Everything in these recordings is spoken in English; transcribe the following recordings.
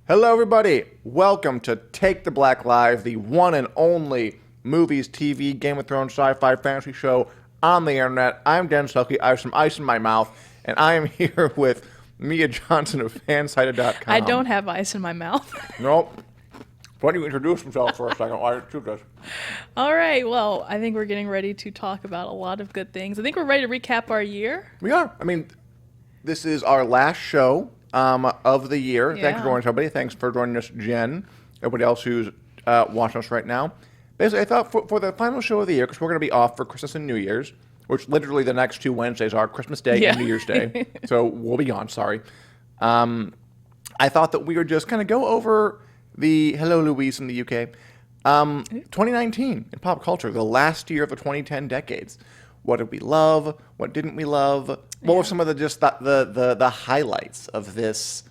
Hello, everybody. Welcome to Take the Black Live, the one and only movies, TV, Game of Thrones, sci-fi, fantasy show on the internet. I'm Dan Selcke. I have some ice in my mouth, and I am here with Mia Johnson of Fansided.com. I don't have ice in my mouth. Nope. Why don't you introduce himself for a second? Why don't you do this? All right, well, I think we're getting ready to talk about a lot of good things. I think we're ready to recap our year. We are. I mean, this is our last show of the year. Thanks Yeah. for joining us, everybody. Thanks for joining us, Jen. Everybody else who's watching us right now. Basically, I thought for the final show of the year, because we're going to be off for Christmas and New Year's, which literally the next two Wednesdays are Christmas Day Yeah. and New Year's Day. So we'll be gone, sorry. I thought that we would just kind of go over the, hello Louise from the UK, 2019 in pop culture, the last year of the 2010 decades. What did we love? What didn't we love? What were some of the highlights of this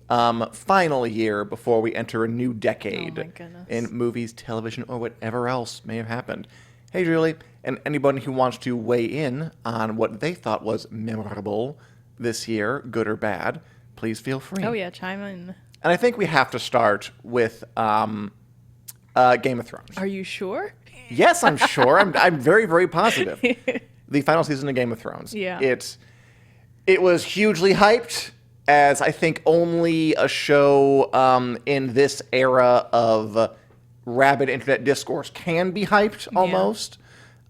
final year before we enter a new decade Oh my goodness. in movies, television, or whatever else may have happened? Hey, Julie, and anybody who wants to weigh in on what they thought was memorable this year, good or bad, please feel free. Oh, yeah, chime in. And I think we have to start with Game of Thrones. Are you sure? Yes, I'm sure. I'm very, very positive. The final season of Game of Thrones. Yeah. It was hugely hyped, as I think only a show in this era of rabid internet discourse can be hyped, almost.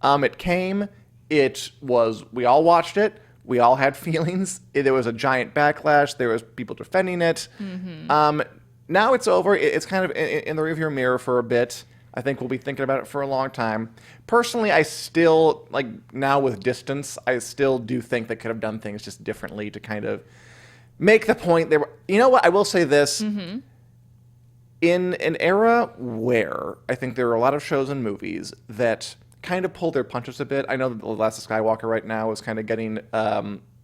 It came. We all watched it. We all had feelings. There was a giant backlash. There was people defending it. Now it's over. It's kind of in the rearview mirror for a bit. I think we'll be thinking about it for a long time. Personally, I still, now with distance, I still do think they could have done things just differently to kind of make the point. You know what? I will say this. In an era where I think there are a lot of shows and movies that kind of pull their punches a bit. I know that The Last Skywalker right now is kind of getting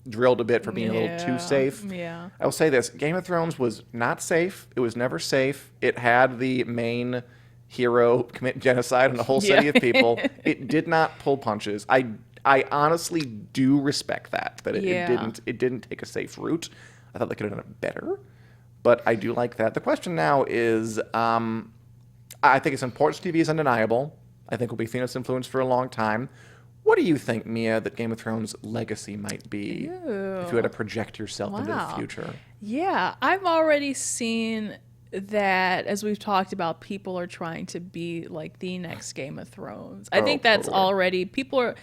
drilled a bit for being a little too safe. Yeah. I will say this. Game of Thrones was not safe. It was never safe. It had the main hero commit genocide on a whole city of people. It did not pull punches. I honestly do respect that it didn't take a safe route. I thought they could have done it better, but I do like that. The question now is, I think its importance to TV is undeniable. I think we'll be seeing its influence for a long time. What do you think, Mia, that Game of Thrones' legacy might be if you had to project yourself into the future? Yeah, I've already seen that, as we've talked about, people are trying to be like the next Game of Thrones. I think that's totally. already, people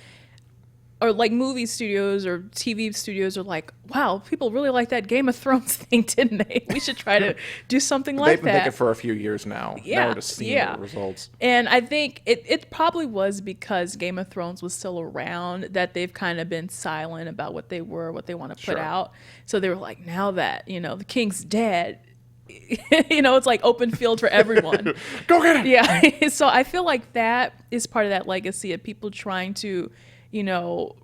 are like movie studios or TV studios are like, wow, people really like that Game of Thrones thing, didn't they? We should try to do something like They've been that. thinking for a few years now. Yeah, Now we're just seeing the results. And I think it probably was because Game of Thrones was still around that they've kind of been silent about what they want to put Sure. out. So they were like, now that, the king's dead, it's like open field for everyone. Go get it! Yeah. So I feel like that is part of that legacy of people trying to,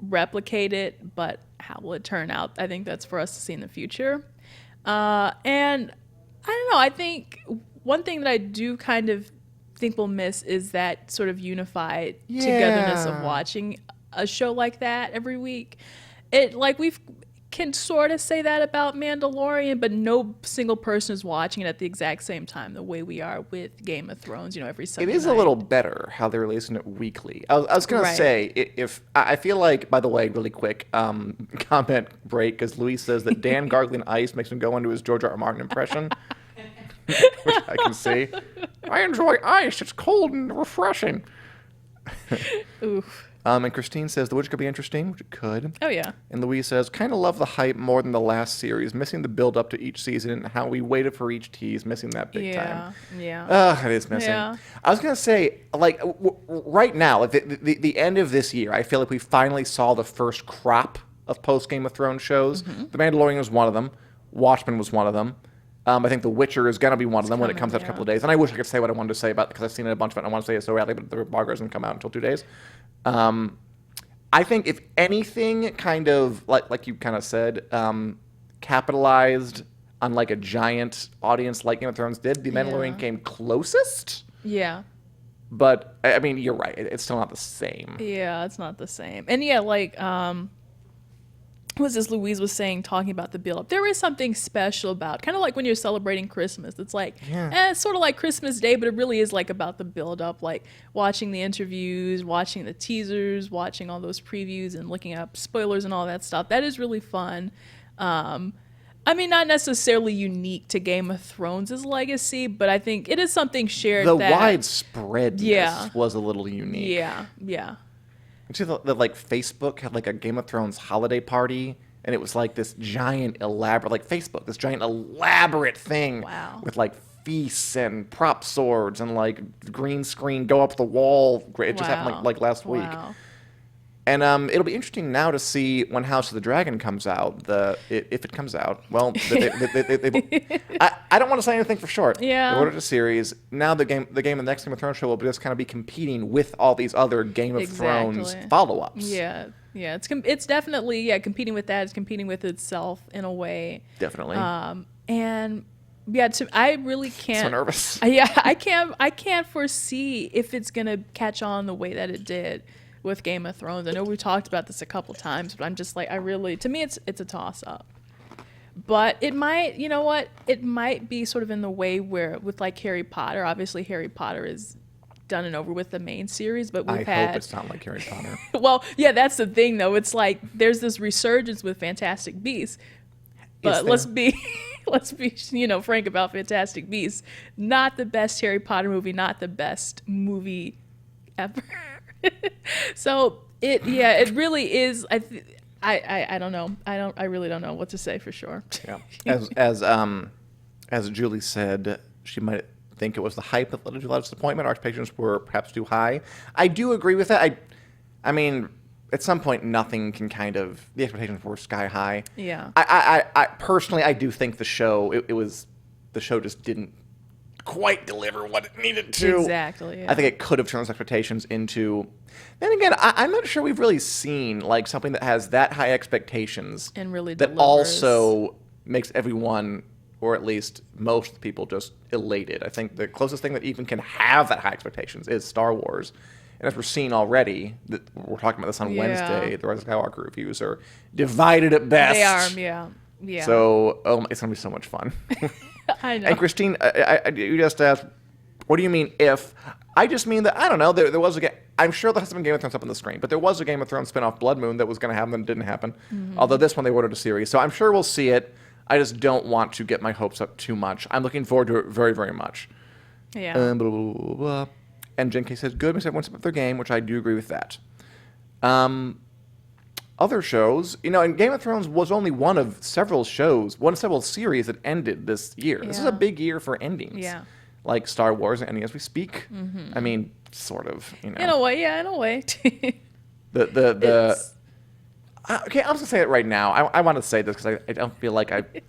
replicate it, but how will it turn out? I think that's for us to see in the future. And I don't know. I think one thing that I do kind of think we'll miss is that sort of unified togetherness of watching a show like that every week. We can sort of say that about Mandalorian, but no single person is watching it at the exact same time the way we are with Game of Thrones, every Sunday It is night. a little better how they're releasing it weekly. I was going to Right. say, if I feel like, by the way, really quick, comment break, because Luis says that Dan gargling ice makes him go into his George R. R. Martin impression, which I can see. I enjoy ice. It's cold and refreshing. Oof. And Christine says The Witcher could be interesting, which it could. Oh, yeah. And Louise says, kind of love the hype more than the last series, missing the build up to each season and how we waited for each tease, missing that big time. Yeah. It is missing. Yeah. I was going to say, right now, the end of this year, I feel like we finally saw the first crop of post-Game of Thrones shows. The Mandalorian was one of them. Watchmen was one of them. I think The Witcher is going to be one of them when it comes out in a couple of days. And I wish I could say what I wanted to say about it because I've seen it a bunch of it and I want to say it so badly, but the embargo doesn't come out until 2 days. I think if anything kind of, like you kind of said, capitalized on a giant audience like Game of Thrones did, The Mandalorian came closest. Yeah. But, I mean, you're right. It's still not the same. Yeah, it's not the same. And yeah, was this Louise was saying, talking about the build up. There is something special about, kind of like when you're celebrating Christmas. It's like, it's sort of like Christmas Day, but it really is like about the build up, like watching the interviews, watching the teasers, watching all those previews and looking up spoilers and all that stuff. That is really fun. I mean, not necessarily unique to Game of Thrones' legacy, but I think it is something shared. The that, widespreadness was a little unique. Yeah, yeah. You see that like Facebook had like a Game of Thrones holiday party, and it was like this giant elaborate, like Facebook, this giant elaborate thing with like feasts and prop swords and like green screen go up the wall. It just happened like last week. And it'll be interesting now to see when House of the Dragon comes out, if it comes out. Well, I don't want to say anything for sure. Yeah. They ordered a series. Now the next Game of Thrones show will just kind of be competing with all these other Game of Thrones follow-ups. Yeah, yeah. It's definitely competing with that. It's competing with itself in a way. Definitely. And yeah, I really can't. So nervous. Yeah, I can't foresee if it's gonna catch on the way that it did with Game of Thrones. I know we've talked about this a couple times, but I'm just like, to me, it's a toss-up. But it might, you know what? It might be sort of in the way where, with like Harry Potter, obviously Harry Potter is done and over with the main series, but I hope it's not like Harry Potter. Well, yeah, that's the thing, though. It's like there's this resurgence with Fantastic Beasts, but let's be frank about Fantastic Beasts. Not the best Harry Potter movie, not the best movie ever. So it really is. I don't know. I really don't know what to say for sure. Yeah. As Julie said, she might think it was the hype that led to a lot of disappointment. Our expectations were perhaps too high. I do agree with that. I mean, at some point, nothing can the expectations were sky high. Yeah. I personally, I do think the show just didn't quite deliver what it needed to. Exactly. Yeah. I think it could have turned those expectations into. Then again, I'm not sure we've really seen like something that has that high expectations and really that delivers. Also makes everyone, or at least most of the people, just elated. I think the closest thing that even can have that high expectations is Star Wars. And as we're seeing already, we're talking about this on Wednesday, the Rise of Skywalker reviews are divided at best. They are, yeah. So it's going to be so much fun. I know. And Christine, you just asked, what do you mean if? I just mean that, I don't know, there was I'm sure there has been Game of Thrones up on the screen, but there was a Game of Thrones spinoff, Blood Moon, that was going to happen and didn't happen. Mm-hmm. Although this one, they ordered a series. So I'm sure we'll see it. I just don't want to get my hopes up too much. I'm looking forward to it very, very much. Yeah. Blah, blah, blah, blah, blah. And Jen K says, good, makes everyone step up their game, which I do agree with that. Other shows, and Game of Thrones was only one of several series that ended this year. Yeah. This is a big year for endings. Yeah. Like Star Wars ending as we speak. Mm-hmm. I mean, sort of, In a way, yeah, in a way. Okay, I'm just going to say it right now. I want to say this because I don't feel like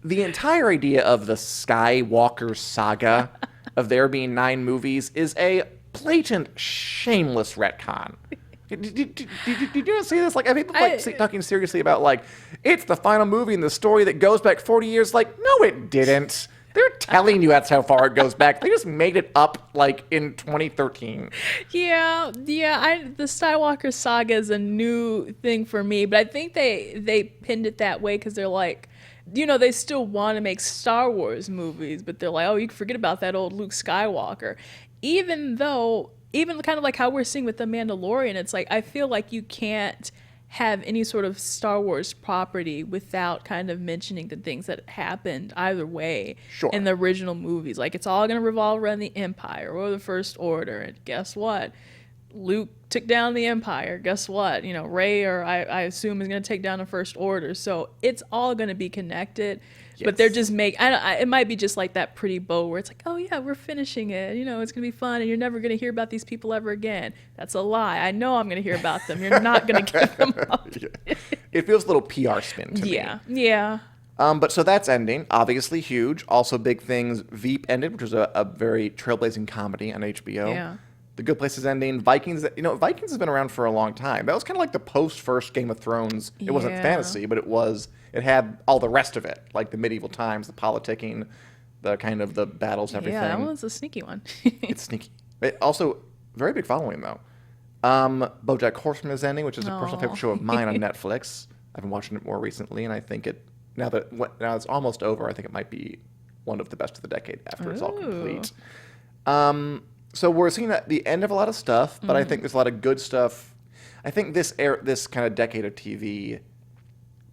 the entire idea of the Skywalker saga, of there being 9 movies, is a blatant, shameless retcon. Did you see this? Like, people talking seriously about, like, it's the final movie in the story that goes back 40 years. Like, no, it didn't. They're telling you that's how far it goes back. They just made it up, like, in 2013. Yeah. The Skywalker saga is a new thing for me, but I think they pinned it that way because they're like, they still want to make Star Wars movies, but they're like, oh, you can forget about that old Luke Skywalker. Even kind of like how we're seeing with The Mandalorian, it's like, I feel like you can't have any sort of Star Wars property without kind of mentioning the things that happened either way in the original movies. Like, it's all going to revolve around the Empire or the First Order. And guess what? Luke took down the Empire. Guess what? Rey, or I assume, is going to take down the First Order. So it's all going to be connected. Yes. But they're just it might be just like that pretty bow where it's like, oh yeah, we're finishing it. It's going to be fun, and you're never going to hear about these people ever again. That's a lie. I know I'm going to hear about them. You're not going to give them up. It feels a little PR spin to me. Yeah. But so that's ending. Obviously huge. Also big things. Veep ended, which was a very trailblazing comedy on HBO. Yeah. The Good Place is ending. Vikings, Vikings has been around for a long time. That was kind of like the post-first Game of Thrones. It wasn't fantasy, but it had all the rest of it, like the medieval times, the politicking, the kind of the battles and everything. Yeah, that was a sneaky one. It's sneaky. It also, very big following, though. BoJack Horseman is ending, which is a personal favorite show of mine on Netflix. I've been watching it more recently, and I think now it's almost over, I think it might be one of the best of the decade after it's all complete. So we're seeing the end of a lot of stuff, but I think there's a lot of good stuff. I think this kind of decade of TV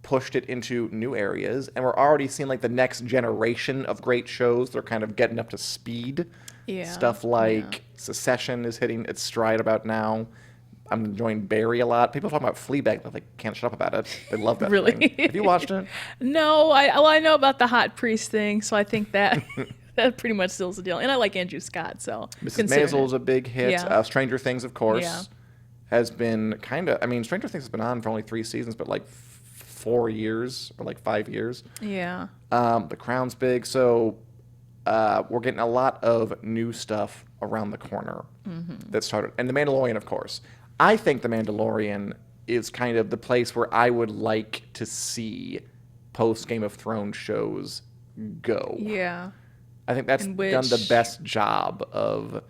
pushed it into new areas, and we're already seeing like the next generation of great shows that are kind of getting up to speed. Yeah. Stuff like Succession is hitting its stride about now. I'm enjoying Barry a lot. People talk about Fleabag, but they can't shut up about it. They love that Really? thing. Have you watched it? No, I know about the hot priest thing, so I think that that pretty much seals the deal. And I like Andrew Scott, so Mrs. Maisel is a big hit. Yeah. Stranger Things, of course, Yeah. has been kind of. I mean, Stranger Things has been on for only 3 seasons, but like 4 years or like 5 years. Yeah. The Crown's big, so we're getting a lot of new stuff around the corner that started. And The Mandalorian, of course. I think The Mandalorian is kind of the place where I would like to see post Game of Thrones shows go. Yeah. I think that's done the best job of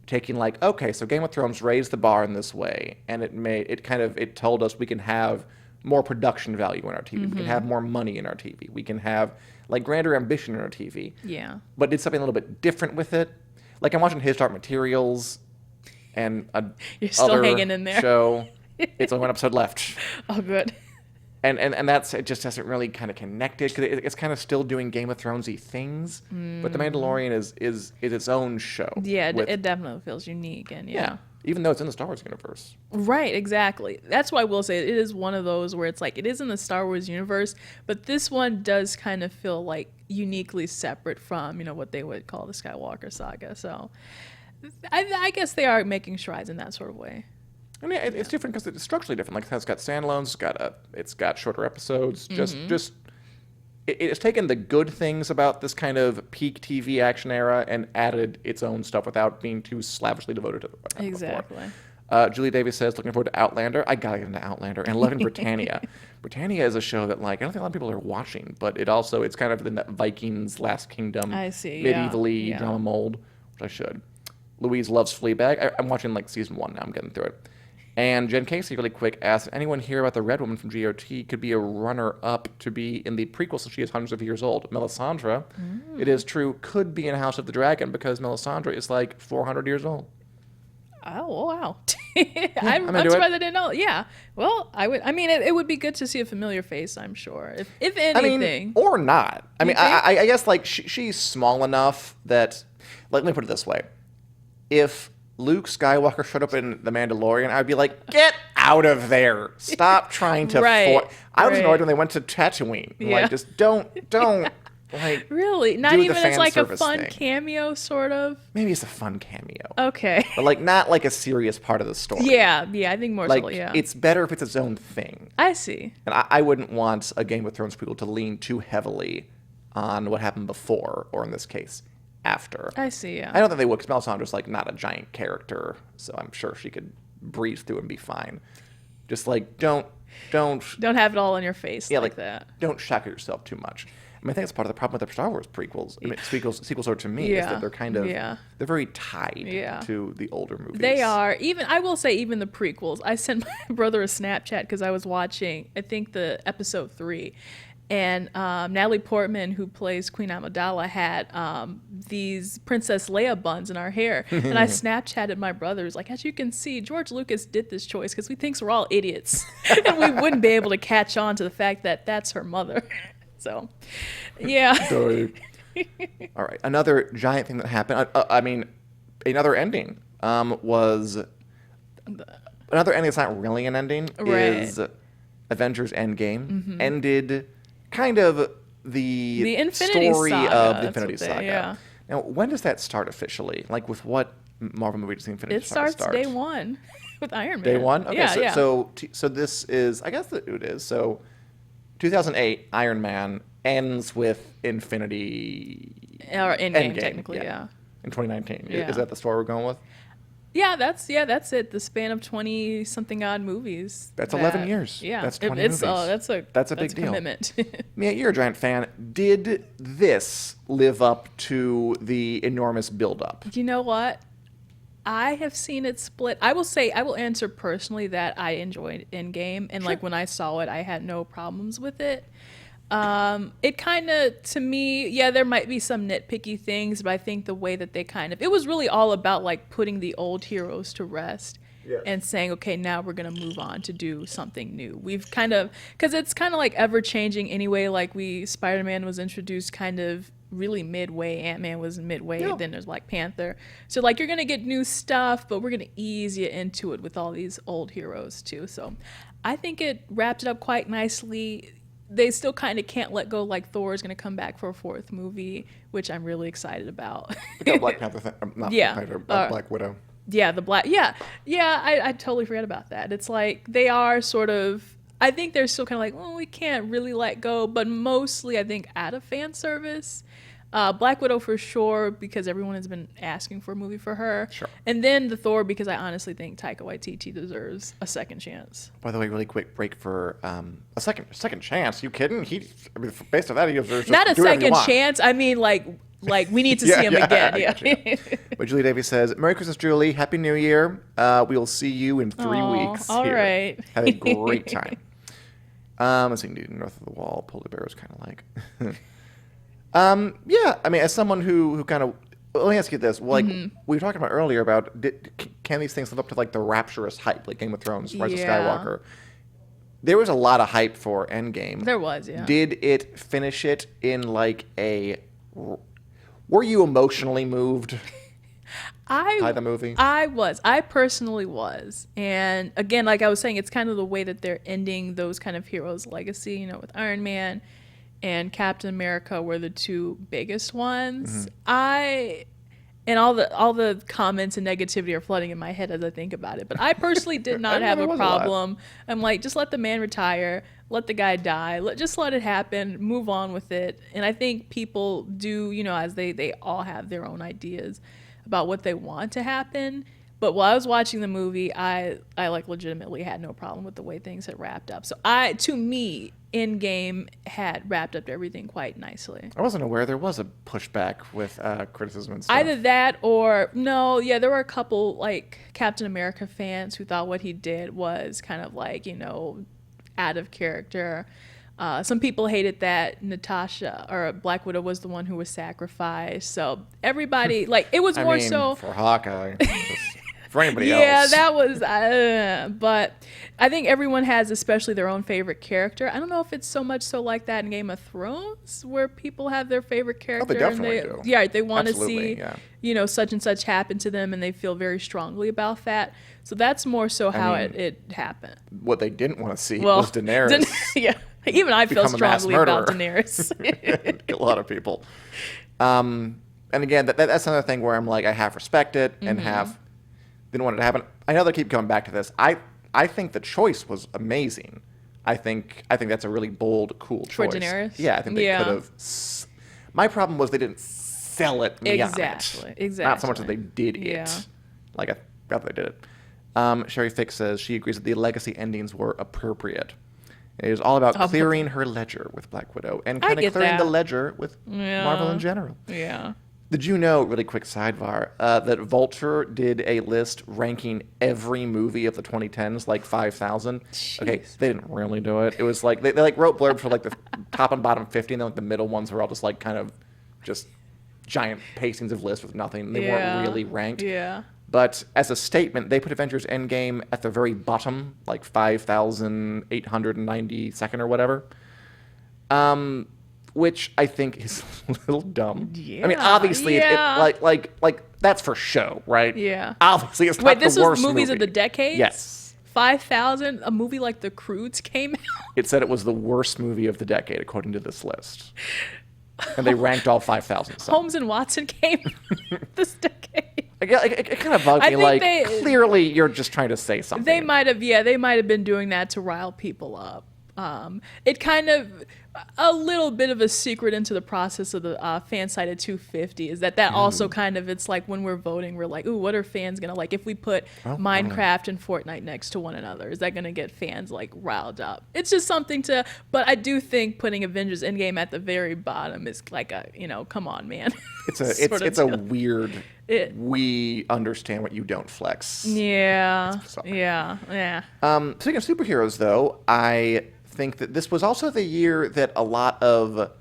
taking like, okay, so Game of Thrones raised the bar in this way, and it told us we can have more production value in our TV. We can have more money in our TV. We can have like grander ambition in our TV. Yeah. But did something a little bit different with it. Like I'm watching His Dark Materials and You're still other hanging in there. show. It's only one episode left. Oh, good. And it just hasn't really kind of connected because it's kind of still doing Game of Thrones-y things, but The Mandalorian is its own show. Yeah, it definitely feels unique, and Yeah, even though it's in the Star Wars universe. Right, exactly. That's why I will say it is one of those where it's like it is in the Star Wars universe, but this one does kind of feel like uniquely separate from what they would call the Skywalker saga. So I guess they are making strides in that sort of way. And it's different because it's structurally different. Like it's got standalones, it's got shorter episodes. It's taken the good things about this kind of peak TV action era and added its own stuff without being too slavishly devoted to it. Exactly. Julie Davis says, looking forward to Outlander. I gotta get into Outlander. And loving Britannia. Britannia is a show that I don't think a lot of people are watching, but it's kind of in that Vikings, Last Kingdom, I see, medievally drama mold, which I should. Louise loves Fleabag. I'm watching season 1 now. I'm getting through it. And Jen Casey, really quick, asked, anyone hear about the Red Woman from GOT could be a runner-up to be in the prequel since she is hundreds of years old? Melisandre, it is true, could be in House of the Dragon because Melisandre is 400 years old. Oh, wow. I'm surprised I didn't know. Yeah. Well, it would be good to see a familiar face, I'm sure. If anything. Or not. I guess she's small enough that, let me put it this way. If Luke Skywalker showed up in The Mandalorian, I'd be like, get out of there. Stop trying to I was annoyed when they went to Tatooine. Yeah. Just don't really? Not do even the as fan a service fun thing. But maybe it's Maybe it's a fun cameo. Okay. But not a serious part of the story. Yeah, I think more so, yeah. It's better if it's its own thing. I see. And I wouldn't want a Game of Thrones prequel to lean too heavily on what happened before, or in this case, after. I see, yeah. I don't think they would, because Melisandre's not a giant character, so I'm sure she could breeze through and be fine. Just don't have it all in your face like that. Don't shackle yourself too much. I think that's part of the problem with the Star Wars prequels. Sequels are to me is that they're kind of they're very tied to the older movies. They are. I will say even the prequels. I sent my brother a Snapchat because I was watching I think the episode 3. And Natalie Portman, who plays Queen Amidala, had these Princess Leia buns in our hair. And I Snapchatted my brothers, as you can see, George Lucas did this choice because he thinks we're all idiots. And we wouldn't be able to catch on to the fact that that's her mother. So, yeah. All right. Another giant thing that happened, another ending was... Another ending that's not really an ending is Avengers Endgame. Ended... kind of the Infinity story Saga, of the Infinity Saga. Yeah. Now, when does that start officially? With what Marvel movie does the Infinity Saga start? It starts day 1 with Iron Man. Day 1? Okay, yeah. So this is, I guess it is. So 2008, Iron Man ends with Infinity... Or Endgame, technically, yeah. In 2019. Yeah. Is that the story we're going with? Yeah, that's it. The span of 20-something odd movies. That's 11 years. Yeah, that's 20 movies. That's a big deal. Commitment. Mia, you're a giant fan. Did this live up to the enormous build-up? You know what? I have seen it split. I will answer personally that I enjoyed Endgame, and like when I saw it, I had no problems with it. It kind of, to me, yeah, there might be some nitpicky things, but I think the way that they it was really all about like putting the old heroes to rest. Yes. And saying, okay, now we're going to move on to do something new. We've kind of, because it's kind of like ever changing anyway. Like Spider-Man was introduced kind of really midway. Ant-Man was midway. Yeah. Then there's Black Panther. So like you're going to get new stuff, but we're going to ease you into it with all these old heroes too. So I think it wrapped it up quite nicely. They still kind of can't let go. Like Thor is going to come back for a 4th movie, which I'm really excited about. The Black Panther, not Yeah. Black Panther, Black Widow. Yeah, I totally forgot about that. It's like they are sort of, I think they're still kind of like, well, we can't really let go, but mostly I think out of fan service. Black Widow for sure, because everyone has been asking for a movie for her. Sure. And then the Thor, because I honestly think Taika Waititi deserves a second chance. By the way, really quick break for a second chance. You kidding? Based on that, he deserves Not a do whatever you second want. chance. I mean, like we need to see him again. I Yeah. gotcha. But Julie Davies says, "Merry Christmas, Julie. Happy New Year. We'll see you in 3 Aw, weeks. all here. right. Have a great time." Let's see. North of the Wall, Polar Bear was kind of like. Yeah. I mean, as someone who kind of, let me ask you this: like we were talking about earlier about, can these things live up to like the rapturous hype, like Game of Thrones, Rise of Yeah. Skywalker? There was a lot of hype for Endgame. There was, yeah. Did it finish it in like a? Were you emotionally moved by the movie? I personally was. And again, like I was saying, it's kind of the way that they're ending those kind of heroes' legacy, with Iron Man and Captain America were the 2 biggest ones. And all the comments and negativity are flooding in my head as I think about it. But I personally did not have a problem. I'm like, just let the man retire, let the guy die, just let it happen, move on with it. And I think people do, as they all have their own ideas about what they want to happen. But while I was watching the movie, I like legitimately had no problem with the way things had wrapped up. So to me, Endgame had wrapped up everything quite nicely. I wasn't aware there was a pushback with criticism and stuff. Either that or no, yeah, there were a couple like Captain America fans who thought what he did was kind of like, out of character. Some people hated that Natasha or Black Widow was the one who was sacrificed. So everybody like it was more so for Hawkeye. For anybody yeah, else. that was, but I think everyone has especially their own favorite character. I don't know if it's so much so like that in Game of Thrones where people have their favorite character. They definitely do. Yeah, they want to see, yeah. such and such happen to them and they feel very strongly about that. So that's more so how it happened. What they didn't want to see was Daenerys. Yeah, even I feel become a mass strongly about murderer. Daenerys. A lot of people. And again, that's another thing where I'm like, I half respect it and half didn't want it to happen. I know they keep coming back to this. I think the choice was amazing. I think that's a really bold, cool choice. For Daenerys? Yeah, I think they could have. My problem was they didn't sell it me on it. Exactly. Not so much that they did it. Yeah. Like I thought they did it. Sherry Fix says she agrees that the legacy endings were appropriate. It was all about clearing her ledger with Black Widow and kind of clearing the ledger with Marvel in general. Yeah. Did you know, really quick sidebar, that Vulture did a list ranking every movie of the 2010s, like 5,000? Okay, they didn't really do it. It was like, they like wrote blurbs for like the top and bottom 50, and then like the middle ones were all just like kind of just giant pastings of lists with nothing. They weren't really ranked. Yeah. But as a statement, they put Avengers Endgame at the very bottom, like 5,892nd or whatever. Which I think is a little dumb. Yeah. I mean, obviously, it like that's for show, right? Yeah. Obviously, it's not Wait, the this worst was movies movie. of the decade? Yes. 5,000? A movie like The Croods came out? It said it was the worst movie of the decade, according to this list. And they ranked all 5,000. Holmes and Watson came this decade. It kind of bugged me. Like, clearly, you're just trying to say something. They might have been doing that to rile people up. It kind of, a little bit of a secret into the process of the fan site at 250 is that also kind of, it's like when we're voting, we're like, ooh, what are fans gonna like if we put Minecraft and Fortnite next to one another? Is that gonna get fans like riled up? It's just something to, but I do think putting Avengers Endgame at the very bottom is like a, come on, man. It's a weird. We understand what you don't flex. Yeah. Sorry. Yeah. Speaking of superheroes, though, I think that this was also the year that a lot of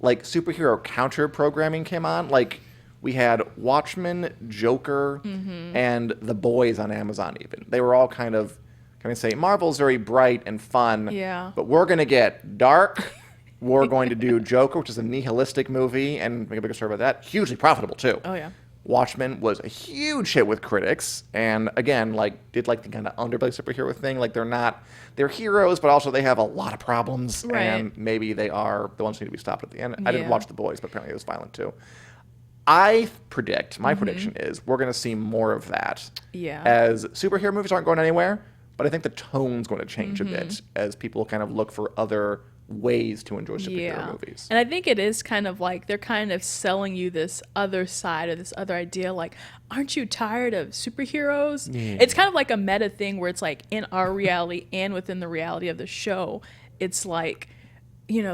like superhero counter programming came on. Like we had Watchmen, Joker, and The Boys on Amazon. Even they were all kind of, can I say, Marvel's very bright and fun. Yeah. But we're gonna get dark. We're going to do Joker, which is a nihilistic movie, and make a bigger story about that. Hugely profitable too. Oh yeah. Watchmen was a huge hit with critics, and again, did the kind of underplay superhero thing. Like they're heroes, but also they have a lot of problems, right. And maybe they are the ones who need to be stopped at the end. Yeah. I didn't watch The Boys, but apparently it was violent too. I predict, my prediction is, we're going to see more of that. Yeah. As superhero movies aren't going anywhere, but I think the tone's going to change a bit as people kind of look for other ways to enjoy superhero movies. And I think it is kind of like they're kind of selling you this other side or this other idea, like, aren't you tired of superheroes? Yeah. It's kind of like a meta thing where it's like in our reality and within the reality of the show, it's like,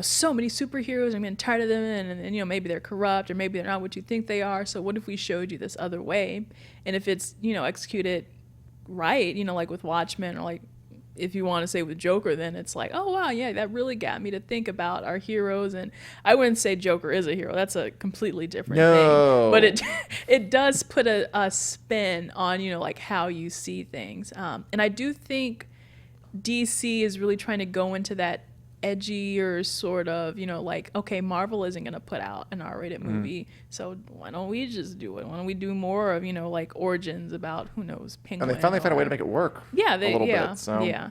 so many superheroes, I'm getting tired of them, and maybe they're corrupt or maybe they're not what you think they are. So what if we showed you this other way? And if it's, executed right, like with Watchmen, or like if you want to say with Joker, then it's like, oh wow, yeah, that really got me to think about our heroes. And I wouldn't say Joker is a hero. That's a completely different thing. But it does put a spin on, like how you see things. And I do think DC is really trying to go into that edgier sort of, like, okay, Marvel isn't going to put out an R-rated movie, so why don't we just do it? Why don't we do more of, like origins about, who knows, Penguin? And they finally found a way to make it work. Yeah, a little bit. So. Yeah.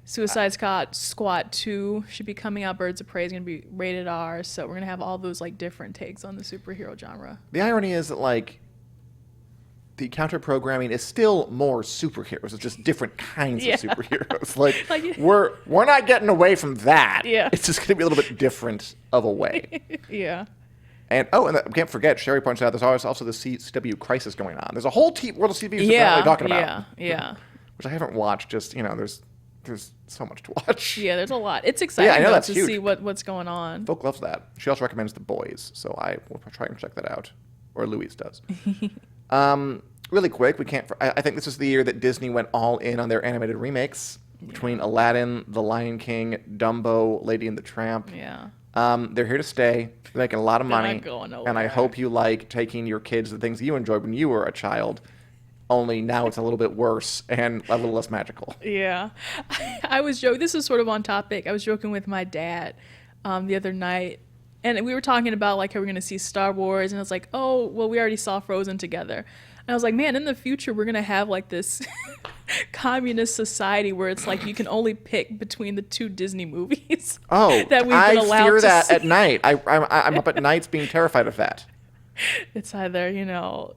Suicide Squad 2 should be coming out. Birds of Prey is going to be rated R, so we're going to have all those like different takes on the superhero genre. The irony is that like the counter programming is still more superheroes. It's just different kinds of superheroes. Like we're not getting away from that. Yeah. It's just going to be a little bit different of a way. Yeah. And I can't forget, Sherry points out, there's also the CW crisis going on. There's a whole world of CW apparently talking about. Yeah. Which I haven't watched. Just there's so much to watch. Yeah, there's a lot. It's exciting I know that's to huge. see what's going on. Folk loves that. She also recommends The Boys, so I will try and check that out, or Louise does. Really quick, I think this is the year that Disney went all in on their animated remakes between Aladdin, The Lion King, Dumbo, Lady and the Tramp. Yeah. They're here to stay. They're making a lot of money. Not going nowhere. And I hope you like taking your kids to the things you enjoyed when you were a child. Only now it's a little bit worse and a little less magical. Yeah. I was joking. This is sort of on topic. I was joking with my dad the other night. And we were talking about like how we're going to see Star Wars. And it's like, oh, well, we already saw Frozen together. And I was like, man, in the future, we're going to have like this communist society where it's like you can only pick between the two Disney movies. Oh, that we've been allowed I fear to that see. at night. I'm up at nights being terrified of that. It's either,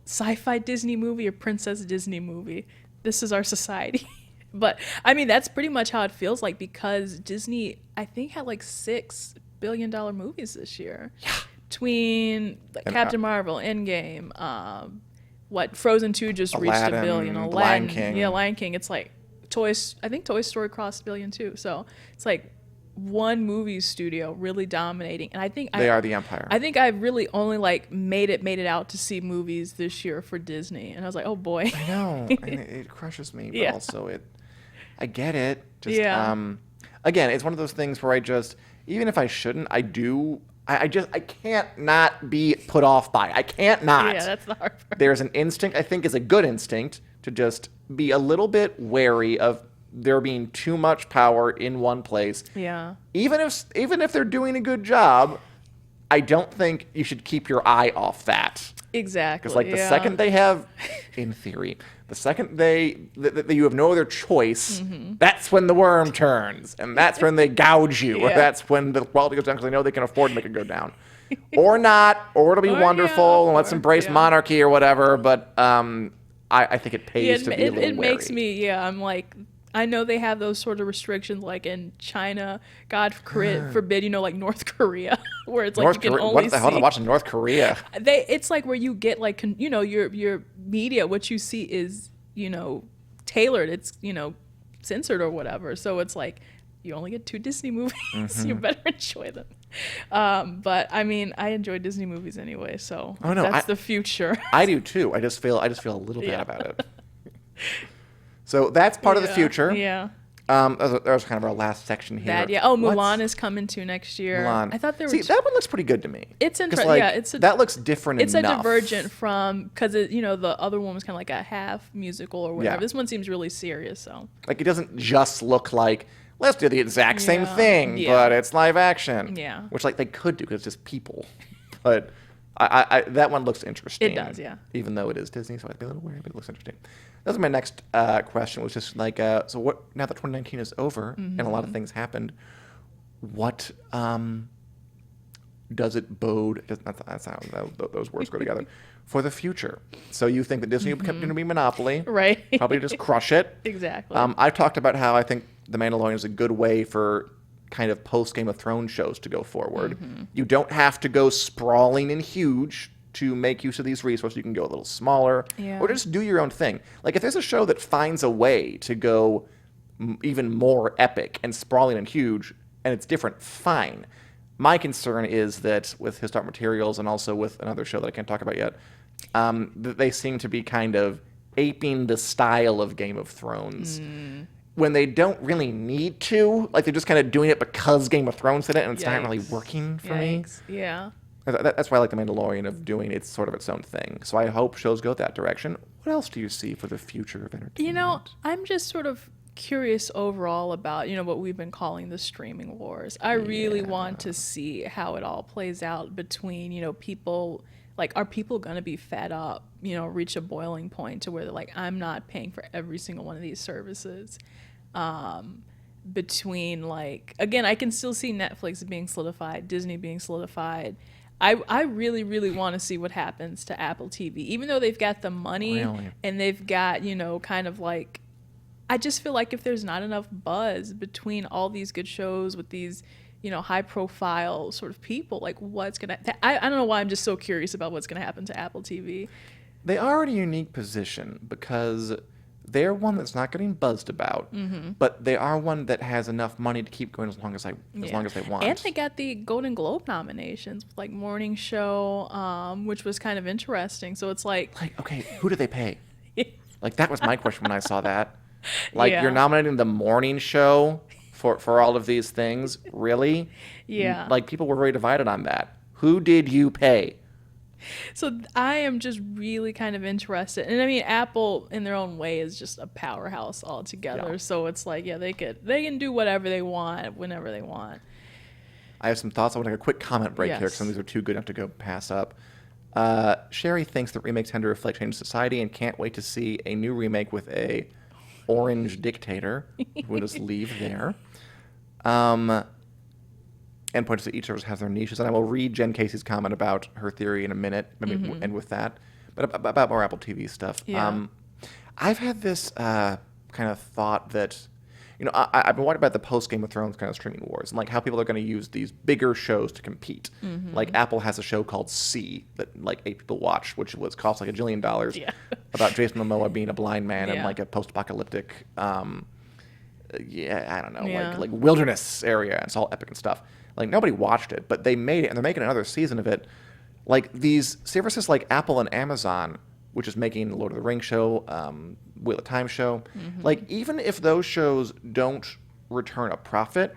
sci-fi Disney movie or princess Disney movie. This is our society. But, I mean, that's pretty much how it feels like because Disney, I think, had like $6 billion movies this year. Yeah. Between Captain Marvel, Endgame, Frozen 2 just reached $1 billion. Aladdin, Lion King. Yeah, Lion King. It's like I think Toy Story crossed $1 billion too. So it's like one movie studio really dominating. And I think they are the empire. I think I really only like made it out to see movies this year for Disney. And I was like, oh boy. I know. And it crushes me, but also I get it. Just again, it's one of those things where even if I shouldn't, I can't not be put off by. I can't not. Yeah, that's the hard part. There's an instinct, I think is a good instinct, to just be a little bit wary of there being too much power in one place. Yeah. Even if they're doing a good job, I don't think you should keep your eye off that. Exactly. Because the second they have, in theory, the second you have no other choice, that's when the worm turns, and that's when they gouge you, or that's when the quality goes down because they know they can afford to make it go down, or not, or it'll be wonderful and let's embrace monarchy or whatever. But I think it pays to be a little wary. It makes me, I'm like, I know they have those sort of restrictions, like in China, God forbid, like North Korea, where it's like North you can Korea. only What the hell see. is watching North Korea? It's like where you get like your media, what you see is tailored. It's censored or whatever. So it's like you only get 2 Disney movies. You better enjoy them. But I mean, I enjoy Disney movies anyway, so Oh, no, that's the future. I do too. I just feel a little bad about it. So that's part of the future. Yeah. That was kind of our last section here. Mulan is coming to next year. Mulan. I thought there See, were that one looks pretty good to me. It's interesting. Like, that looks different it's enough. a divergent from, because the other one was kind of like a half musical or whatever. Yeah. This one seems really serious. So Like, it doesn't just look like, let's do the exact same Yeah. thing, Yeah. but it's live action. Yeah. Which, like, they could do because it's just people. But I that one looks interesting. It does, yeah. Even though it is Disney, so I'd be a little wary, but it looks interesting. That's my next question, was just like, so what, now that 2019 is over and a lot of things happened, what does it bode, that's how those words go together, for the future? So you think that Disney is going to be monopoly. right. Probably just crush it. Exactly. I've talked about how I think The Mandalorian is a good way for kind of post-Game of Thrones shows to go forward. You don't have to go sprawling and huge to make use of these resources. You can go a little smaller, Yeah. or just do your own thing. Like, if there's a show that finds a way to go even more epic and sprawling and huge, and it's different, fine. My concern is that with His Dark Materials and also with another show that I can't talk about yet, that they seem to be kind of aping the style of Game of Thrones when they don't really need to. Like, they're just kind of doing it because Game of Thrones did it, and it's not really Yikes. working for me. Yeah. That's why I like The Mandalorian, of doing it's sort of its own thing. So I hope shows go that direction. What else do you see for the future of entertainment? I'm just sort of curious overall about, what we've been calling the streaming wars. I really want to see how it all plays out between, people. Like, are people going to be fed up, reach a boiling point to where they're like, I'm not paying for every single one of these services? Between, like, again, I can still see Netflix being solidified, Disney being solidified. I really, really want to see what happens to Apple TV, even though they've got the money and they've got, kind of like, I just feel like if there's not enough buzz between all these good shows with these, high profile sort of people, like what's going to, I don't know why I'm just so curious about what's going to happen to Apple TV. They are in a unique position because they're one that's not getting buzzed about, but they are one that has enough money to keep going as long as they want. And they got the Golden Globe nominations, like Morning Show, which was kind of interesting. So it's like, okay, who do they pay? Like, that was my question when I saw that. Like, Yeah. you're nominating the Morning Show for all of these things? Really? Yeah. Like, people were very divided on that. Who did you pay? So I am just really kind of interested. And I mean, Apple in their own way is just a powerhouse altogether. Yeah. So it's like, they can do whatever they want, whenever they want. I have some thoughts. I want to take a quick comment break here because some of these are too good enough to go pass up. Sherry thinks that remakes tend to reflect change in society and can't wait to see a new remake with a orange dictator. We'll just leave there. And points to each of us has their niches. And I will read Jen Casey's comment about her theory in a minute, maybe end with that. But about more Apple TV stuff. Yeah. I've had this kind of thought that, I've been wondering about the post-Game of Thrones kind of streaming wars and like how people are going to use these bigger shows to compete. Like, Apple has a show called C that like 8 people watch, which cost like $1 jillion about Jason Momoa being a blind man and like a post-apocalyptic, I don't know, like wilderness area. It's all epic and stuff. Like, nobody watched it, but they made it, and they're making another season of it. Like, these services like Apple and Amazon, which is making the Lord of the Rings show, Wheel of Time show, like, even if those shows don't return a profit,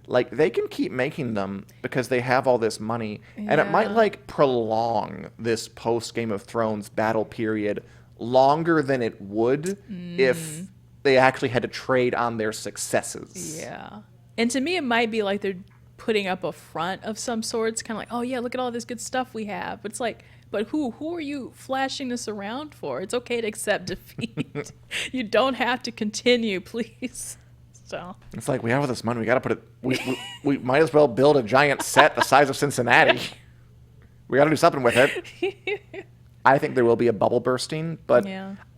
like, they can keep making them because they have all this money, and it might, like, prolong this post-Game of Thrones battle period longer than it would if they actually had to trade on their successes. Yeah. And to me, it might be like they're putting up a front of some sorts, kind of like, oh yeah, look at all this good stuff we have. But it's like, but who are you flashing this around for? It's okay to accept defeat. You don't have to continue, please. So it's like, we have all this money, we got to put it. We might as well build a giant set the size of Cincinnati. We got to do something with it. I think there will be a bubble bursting, but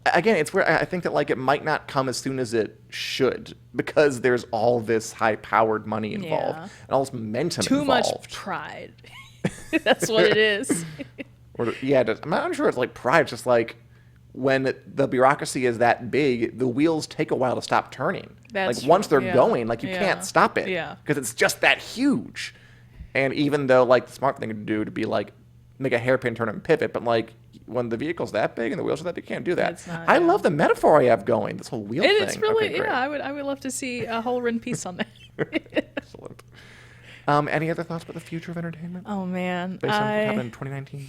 again, it's where I think that like it might not come as soon as it should because there's all this high-powered money involved and all this momentum Too involved. much pride. That's what it is. I'm not sure it's like pride. It's just like when the bureaucracy is that big, the wheels take a while to stop turning. That's like once true. they're going, like you can't stop it because it's just that huge. And even though like the smart thing to do to be like make a hairpin turn and pivot, but like when the vehicle's that big and the wheels are that big, you can't do that. It's not, I love the metaphor I have going. This whole wheel thing. It's really Okay, great. I would love to see a whole written piece on that. Excellent. Any other thoughts about the future of entertainment? Oh man, Based on what happened in 2019?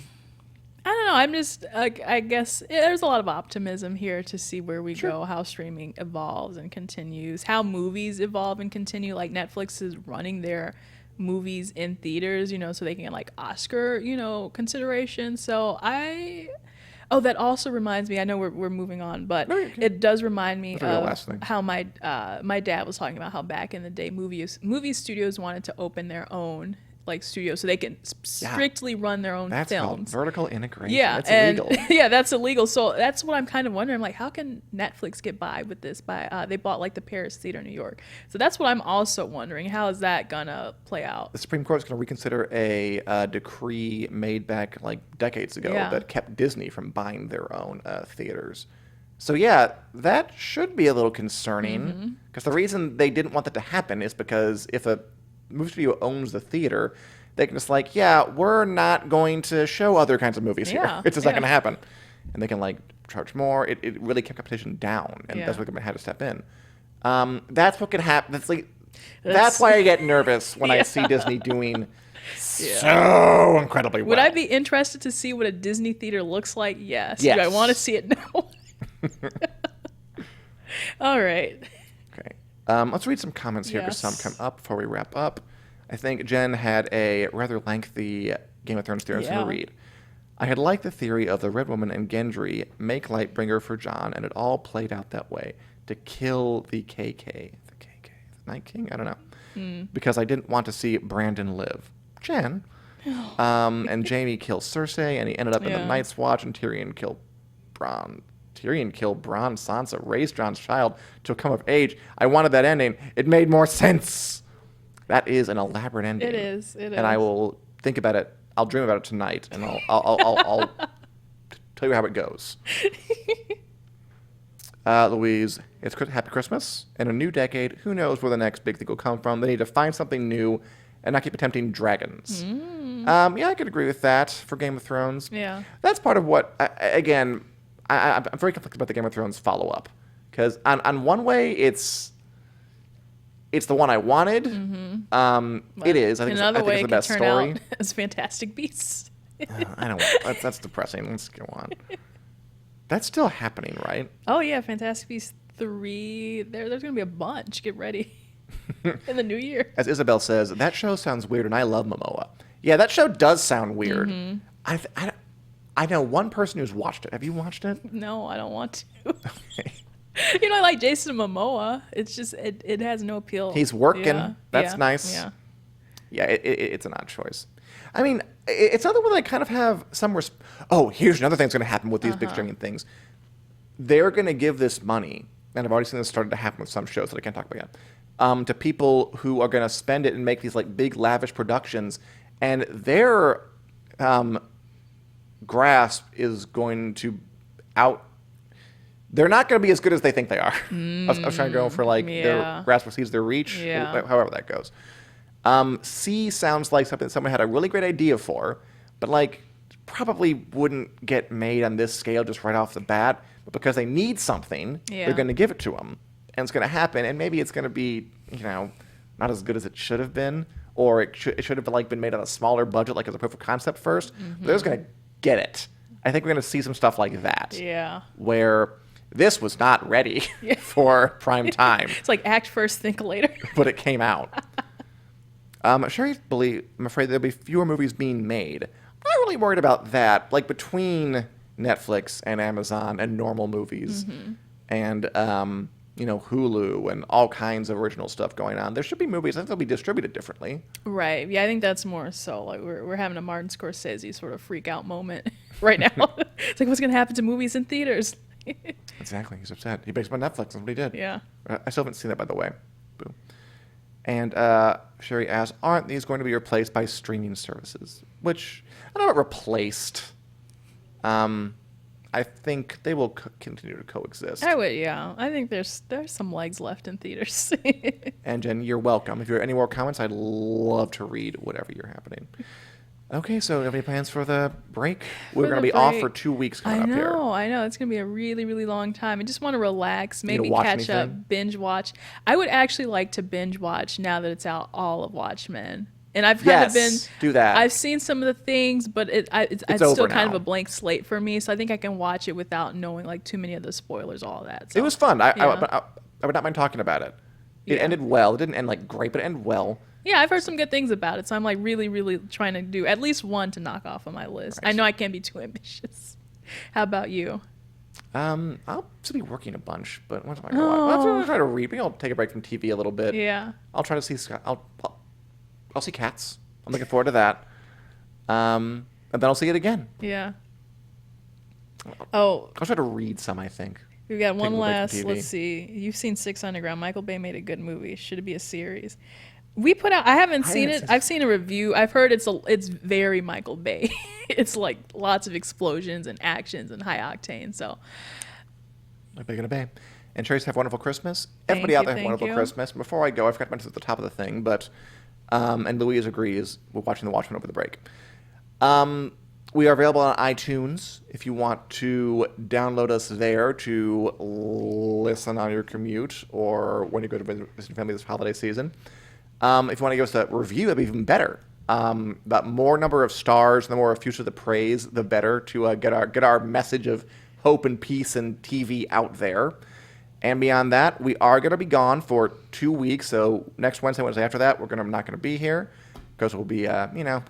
I don't know. I'm just, I guess there's a lot of optimism here to see where we go, how streaming evolves and continues, how movies evolve and continue. Like Netflix is running their movies in theaters, so they can get like Oscar, consideration. So that also reminds me, I know we're moving on, but it does remind me of how my dad was talking about how back in the day movie studios wanted to open their own like studio so they can strictly run their own That's films. Called vertical integration. Yeah, that's illegal. Yeah, that's illegal. So that's what I'm kind of wondering. Like, how can Netflix get by with this? They bought like the Paris Theater in New York. So that's what I'm also wondering. How is that gonna play out? The Supreme Court is going to reconsider a decree made back like decades ago that kept Disney from buying their own theaters. So yeah, that should be a little concerning because the reason they didn't want that to happen is because if a movie studio owns the theater, they can just like, we're not going to show other kinds of movies here. It's just not going to happen. And they can like charge more. It really kept competition down, and that's why the government had to step in. That's what could happen. That's why I get nervous when I see Disney doing so incredibly well. Would I be interested to see what a Disney theater looks like? Yes. Do I want to see it now? All right. Okay. Let's read some comments here because some come up before we wrap up. I think Jen had a rather lengthy Game of Thrones theory to read. I had liked the theory of the Red Woman and Gendry make Lightbringer for Jon, and it all played out that way to kill the KK. The Night King? I don't know. Because I didn't want to see Brandon live. Jen. And Jaime killed Cersei, and he ended up in the Night's Watch, and Tyrion killed Bronn. Sansa, raised Jon's child to come of age. I wanted that ending. It made more sense. That is an elaborate ending. It is. And I will think about it. I'll dream about it tonight, and I'll tell you how it goes. Louise, it's Happy Christmas. In a new decade, who knows where the next big thing will come from. They need to find something new and not keep attempting dragons. I could agree with that for Game of Thrones. Yeah. That's part of what, I'm very conflicted about the Game of Thrones follow-up. Because on one way, it's the one I wanted. It is. I think it's the best story. Out as Fantastic Beasts. I don't. That's depressing. Let's go on. That's still happening, right? Oh yeah, Fantastic Beasts 3. There's going to be a bunch. Get ready in the new year. As Isabel says, that show sounds weird, and I love Momoa. Yeah, that show does sound weird. I know one person who's watched it. Have you watched it? No, I don't want to. Okay. I like Jason Momoa. It's just it has no appeal. He's working. That's nice. Yeah, it's an odd choice. I mean, it's another one that I kind of have some Oh, here's another thing that's going to happen with these big streaming things. They're going to give this money, and I've already seen this started to happen with some shows that I can't talk about yet, to people who are going to spend it and make these like big lavish productions, and their grasp is going to they're not going to be as good as they think they are. I was trying to go for like their grasp exceeds their reach, however that goes. C sounds like something that someone had a really great idea for, but like probably wouldn't get made on this scale just right off the bat. But because they need something, they're going to give it to them, and it's going to happen. And maybe it's going to be, not as good as it should have been, or it should have like been made on a smaller budget, like as a proof of concept first. But they're just going to get it. I think we're going to see some stuff like that. Yeah. Where this was not ready for prime time. It's like act first, think later. But it came out. Sherry, I'm afraid there'll be fewer movies being made. I'm not really worried about that. Like between Netflix and Amazon and normal movies and, Hulu and all kinds of original stuff going on, there should be movies. I think they'll be distributed differently. Right. Yeah, I think that's more so. Like we're having a Martin Scorsese sort of freak out moment right now. It's like, what's going to happen to movies in theaters? Exactly. He's upset. He based on Netflix. That's what he did. Yeah. I still haven't seen that, by the way. Boo. And Sherry asks, aren't these going to be replaced by streaming services? Which, I don't know about replaced. I think they will continue to coexist. I would, yeah. I think there's some legs left in theaters. And Jen, you're welcome. If you have any more comments, I'd love to read whatever you're happening. Okay, so you have any plans for the break? We're going to be off for 2 weeks coming up here. I know. It's going to be a really, really long time. I just want to relax, maybe watch catch anything? up, binge watch. I would actually like to binge watch now that it's out all of Watchmen. And I've kind of been do that. I've seen some of the things, but it's over still kind of now. a blank slate for me. So I think I can watch it without knowing like too many of the spoilers, all of that. So, It was fun. I yeah. would not mind talking about it. It Yeah. ended well. It didn't end like great, but it ended well. Yeah, I've heard some good things about it. So I'm like really, really trying to do at least one to knock off on my list. Right. I know I can't be too ambitious. How about you? I'll still be working a bunch, but what am I going to watch? I'll try to read. Maybe I'll take a break from TV a little bit. Yeah. I'll try to see. I'll see Cats. I'm looking forward to that. And then I'll see it again. Yeah. Oh, I'll try to read some, I think. we've got Take one a break from last. TV. Let's see. You've seen Six Underground. Michael Bay made a good movie. Should it be a series? We put out. I haven't seen haven't it. seen I've seen a review. I've heard it's very Michael Bay. It's like lots of explosions and actions and high octane. So Like Big and a Bay. And Trace, have a wonderful Christmas. Thank Everybody out you, there, have a thank wonderful you. Christmas. Before I go, I forgot to mention this at the top of the thing, but and Louise agrees. We're watching The Watchmen over the break. We are available on iTunes if you want to download us there to listen on your commute or when you go to visit your family this holiday season. If you want to give us a review, that'd be even better. The more number of stars, the more future the praise, the better to get our message of hope and peace and TV out there. And beyond that, we are going to be gone for 2 weeks. So next Wednesday after that, we're not going to be here because we'll be,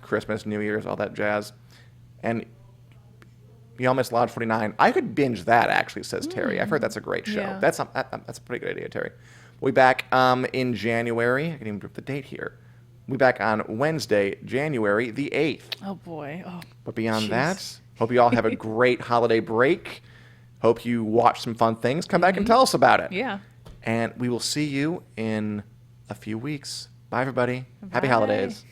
Christmas, New Year's, all that jazz. And Y'all Miss Lodge 49. I could binge that, actually, says Terry. I've heard that's a great show. Yeah. That's a pretty good idea, Terry. We'll be back in January. I can even put the date here. We'll be back on Wednesday, January the 8th. oh boy. Oh. But beyond Jeez. that, hope you all have a great holiday break. Hope you watch some fun things. Come back and tell us about it. Yeah. And we will see you in a few weeks. Bye, everybody. Happy Bye. holidays.